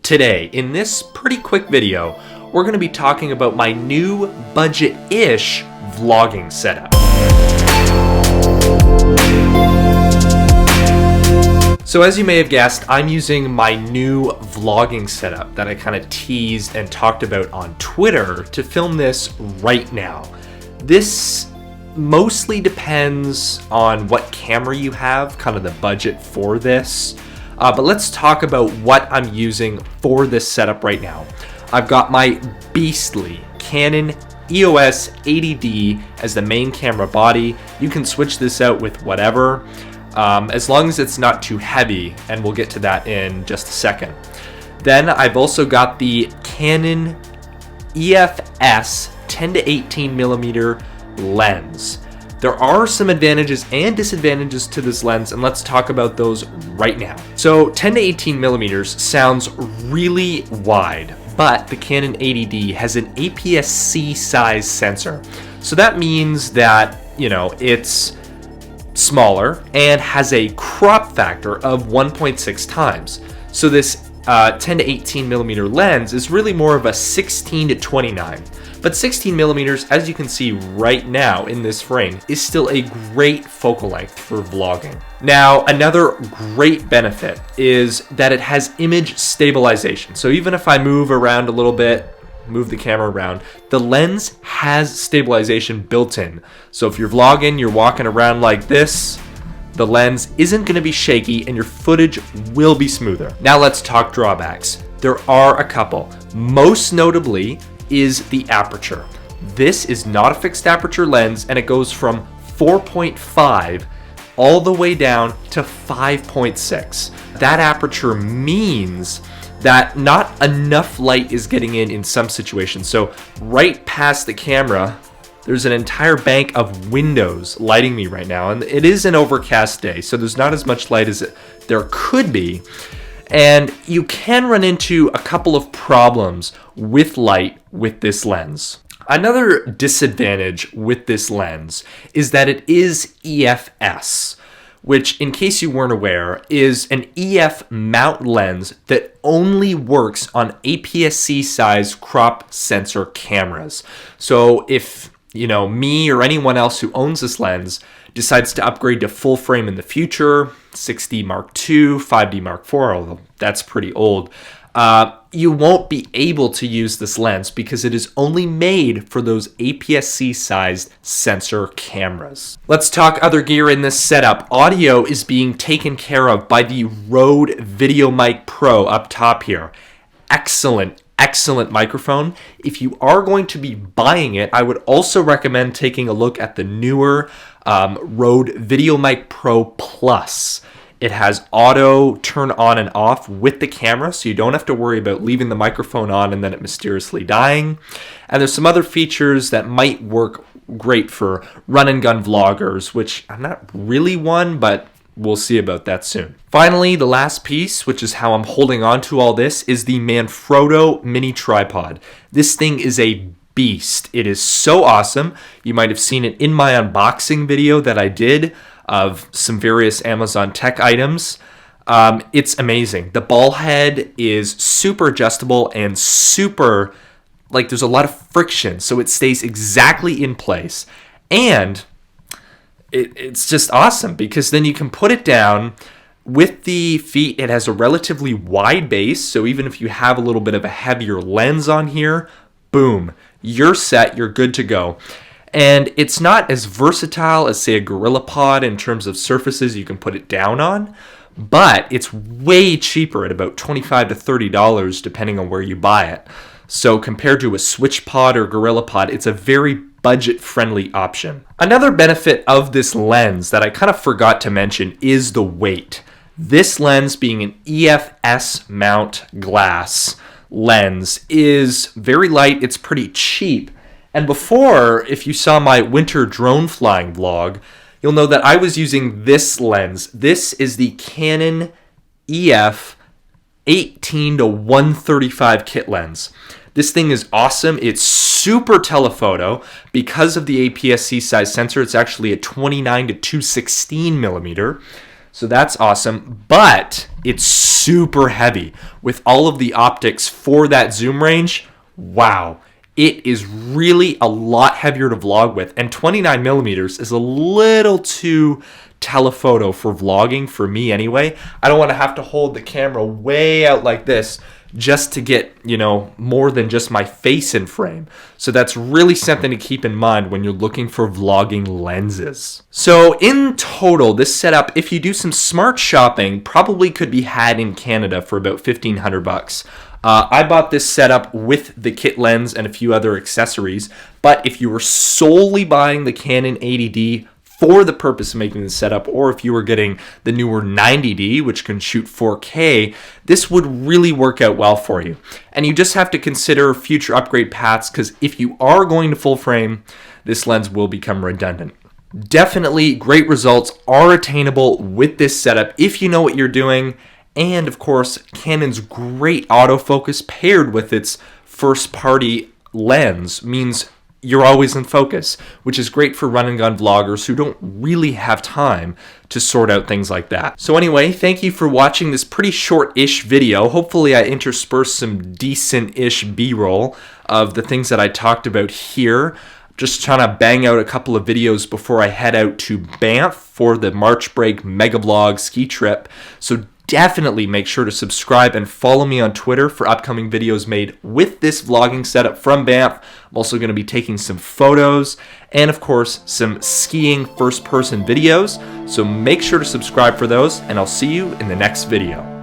Today, in this pretty quick video, we're going to be talking about my new budget-ish vlogging setup. So as you may have guessed, I'm using my new vlogging setup that I kind of teased and talked about on Twitter to film this right now. This mostly depends on what camera you have, kind of the budget for this. But let's talk about what I'm using for this setup right now. I've got my beastly Canon EOS 80D as the main camera body. You can switch this out with whatever, as long as it's not too heavy, and we'll get to that in just a second. Then I've also got the Canon EFS 10 to 18 millimeter lens. There are some advantages and disadvantages to this lens, and let's talk about those right now. So 10 to 18 millimeters sounds really wide, but the Canon 80D has an APS-C size sensor. So that means that, it's smaller and has a crop factor of 1.6 times. So this 10 to 18 millimeter lens is really more of a 16 to 29. But 16 millimeters, as you can see right now in this frame, is still a great focal length for vlogging. Now, another great benefit is that it has image stabilization. So even if I move around a little bit, move the camera around, the lens has stabilization built in. So if you're vlogging, you're walking around like this, the lens isn't going to be shaky and your footage will be smoother. Now let's talk drawbacks. There are a couple. Most notably is the aperture. This is not a fixed aperture lens, and it goes from 4.5 all the way down to 5.6. That aperture means that not enough light is getting in some situations. So right past the camera, there's an entire bank of windows lighting me right now, and it is an overcast day, so there's not as much light as there could be. And you can run into a couple of problems with light with this lens. Another disadvantage with this lens is that it is EFS, which, in case you weren't aware, is an EF mount lens that only works on APS-C size crop sensor cameras. So if me or anyone else who owns this lens decides to upgrade to full frame in the future, 6D Mark II, 5D Mark IV, although that's pretty old, you won't be able to use this lens because it is only made for those APS-C sized sensor cameras. Let's talk other gear in this setup. Audio is being taken care of by the Rode VideoMic Pro up top here. Excellent microphone. If you are going to be buying it, I would also recommend taking a look at the newer Rode VideoMic Pro Plus. It has auto turn on and off with the camera, so you don't have to worry about leaving the microphone on and then it mysteriously dying. And there's some other features that might work great for run and gun vloggers, which I'm not really one, but we'll see about that soon. Finally, the last piece, which is how I'm holding on to all this, is the Manfrotto mini tripod. This thing is a beast. It is so awesome. You might have seen it in my unboxing video that I did of some various Amazon tech items. It's amazing. The ball head is super adjustable and super, there's a lot of friction, so it stays exactly in place. And it's just awesome because then you can put it down. With the feet, it has a relatively wide base, so even if you have a little bit of a heavier lens on here, boom, you're set, you're good to go. And it's not as versatile as, say, a GorillaPod in terms of surfaces you can put it down on, but it's way cheaper at about $25 to $30 depending on where you buy it. So compared to a SwitchPod or GorillaPod, it's a very budget-friendly option. Another benefit of this lens that I kind of forgot to mention is the weight. This lens, being an EFS mount glass lens, is very light. It's pretty cheap. And before, if you saw my winter drone flying vlog, you'll know that I was using this lens. This is the Canon EF 18 to 135 kit lens. This thing is awesome. It's super telephoto. Because of the APS-C size sensor, it's actually a 29 to 216 millimeter. So that's awesome, but it's super heavy with all of the optics for that zoom range. Wow. It is really a lot heavier to vlog with, and 29 millimeters is a little too telephoto for vlogging for me anyway. I don't want to have to hold the camera way out like this just to get, more than just my face in frame. So that's really something to keep in mind when you're looking for vlogging lenses. So in total, this setup, if you do some smart shopping, probably could be had in Canada for about $1,500. I bought this setup with the kit lens and a few other accessories, but if you were solely buying the Canon 80D for the purpose of making the setup, or if you were getting the newer 90D, which can shoot 4K, this would really work out well for you. And you just have to consider future upgrade paths, because if you are going to full frame, this lens will become redundant. Definitely great results are attainable with this setup if you know what you're doing. And of course, Canon's great autofocus paired with its first-party lens means you're always in focus, which is great for run and gun vloggers who don't really have time to sort out things like that. So anyway, thank you for watching this pretty short-ish video. Hopefully I interspersed some decent-ish B-roll of the things that I talked about here. Just trying to bang out a couple of videos before I head out to Banff for the March break mega vlog ski trip. So definitely make sure to subscribe and follow me on Twitter for upcoming videos made with this vlogging setup from Banff. I'm also going to be taking some photos and, of course, some skiing first-person videos. So make sure to subscribe for those, and I'll see you in the next video.